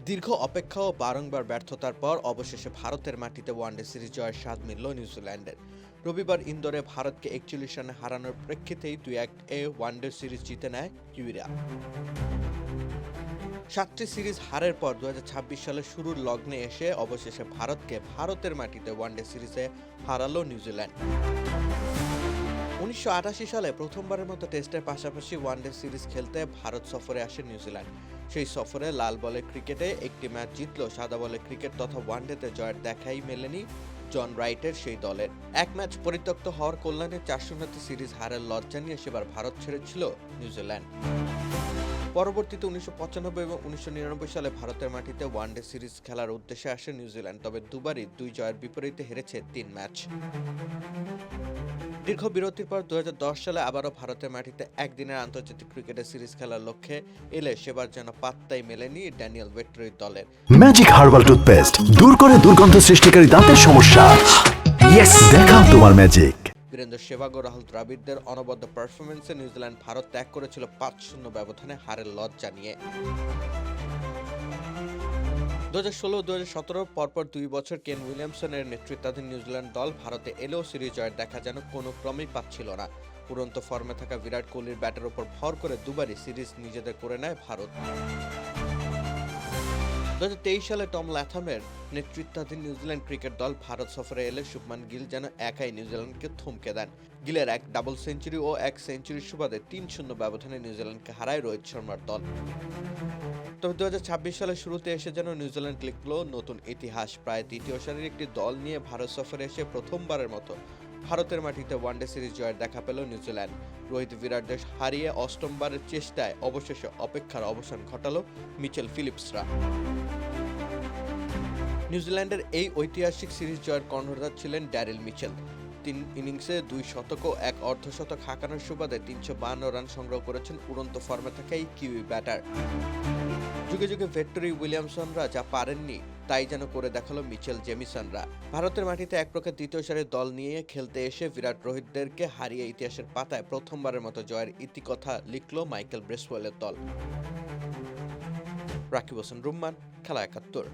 দীর্ঘ অপেক্ষা ও বারংবার ব্যর্থতার পর অবশেষে ভারতের মাটিতে ওয়ানডে সিরিজ জয়ের স্বাদ মিলল নিউজিল্যান্ডের। রবিবার ইন্দোরে ভারতকে 41 রানে হারানোর প্রেক্ষিতেই 2-1 ওয়ানডে সিরিজ জিতে নেয় কিউইরা। 7টি সিরিজ হারের পর 2026 সালের শুরুর লগ্নে এসে অবশেষে ভারতকে ভারতের মাটিতে ওয়ানডে সিরিজে হারালো নিউজিল্যান্ড। 1988 সালে প্রথমবারের মতো টেস্টের পাশাপাশি ওয়ানডে সিরিজ খেলতে ভারত সফরে আসে নিউজিল্যান্ড। সেই সফরে লাল বলের ক্রিকেটে একটি ম্যাচ জিতলেও সাদা বলের ক্রিকেট তথা ওয়ানডেতে জয়ের দেখাই মেলেনি জন রাইটের সেই দলের। এক ম্যাচ পরিত্যক্ত হওয়ার কল্যাণে 4-0 সিরিজ হারের লজ্জা নিয়ে সেবার ভারত ছেড়েছিল নিউজিল্যান্ড। পরবর্তীতে 1995 এবং 1999 সালে ভারতের মাটিতে ওয়ানডে সিরিজ খেলার উদ্দেশ্যে আসে নিউজিল্যান্ড, তবে দুবারই 2 জয়ের বিপরীতে হেরেছে 3 ম্যাচ। দীর্ঘ বিরতির পর 2010 সালে আবারও ভারতের মাটিতে একদিনের আন্তর্জাতিক ক্রিকেটের সিরিজ খেলার লক্ষ্যে এলে সেবার যেন পাত্তাই মেলেনি ড্যানিয়েল ভেট্টোরির দলের। ম্যাজিক হার্বাল টুথপেস্ট দূর করে দুর্গন্ধ সৃষ্টিকারী দাঁতের সমস্যা। ইয়েস, দেখাও তোমার ম্যাজিক। বীরেন্দ্র সেহবাগ ও রাহুল দ্রাবিড়দের অনবদ্য পারফরমেন্সে নিউজিল্যান্ড ভারত ত্যাগ করেছিল 5-0 ব্যবধানে হারের লজ্জা নিয়ে। 2016-2017 পরপর 2 বছর কেন উইলিয়ামসনের নেতৃত্বাধীন নিউজিল্যান্ড দল ভারতে এলেও সিরিজ জয়ের দেখা যেন কোনো ক্রমেই পাচ্ছিল না। উড়ন্ত ফর্মে থাকা বিরাট কোহলির ব্যাটের উপর ভর করে দুবারই সিরিজ নিজেদের করে নেয় ভারত। 2023 সালে টম ল্যাথামের নেতৃত্বাধীন নিউজিল্যান্ড ক্রিকেট দল ভারত সফরে এলে শুভমান গিল যেন একাই নিউজিল্যান্ডকে থমকে দেন। গিলের এক ডাবল সেঞ্চুরি ও এক সেঞ্চুরির সুবাদে 3-0 ব্যবধানে নিউজিল্যান্ডকে হারায় রোহিত শর্মার দল। তবে 2026 সালের শুরুতে এসে যেন নিউজিল্যান্ড লিখল নতুন ইতিহাস। প্রায় দ্বিতীয় সারির একটি দল নিয়ে ভারত সফরে এসে প্রথমবারের মতো ভারতের মাটিতে ওয়ানডে সিরিজ জয়ের দেখা পেল নিউজিল্যান্ড। রোহিত বিরাটদের হারিয়ে অষ্টমবারের চেষ্টায় অবশেষে অপেক্ষার অবসান ঘটালো মিচেল ফিলিপসরা। নিউজিল্যান্ডের এই ঐতিহাসিক সিরিজ জয়ের কর্ণধার ছিলেন ড্যারিল মিচেল। 3 ইনিংসে 2 শতক ও 1 অর্ধশতক হাঁকানোর সুবাদে 352 রান সংগ্রহ করেছেন উড়ন্ত ফর্মে থাকা এই কিউই ব্যাটার। যুগে যুগে ভেট্টোরি উইলিয়ামসনরা যা পারেননি তাই যেন করে দেখালো মিচেল জেমিসনরা। ভারতের মাটিতে এক প্রকার দ্বিতীয় সারির দল নিয়ে খেলতে এসে বিরাট রোহিতদেরকে হারিয়ে ইতিহাসের পাতায় প্রথমবারের মতো জয়ের ইতিকথা লিখল মাইকেল ব্রেসওয়েলের দল। রাকিব হোসেন রুম্মান, খেলা 71।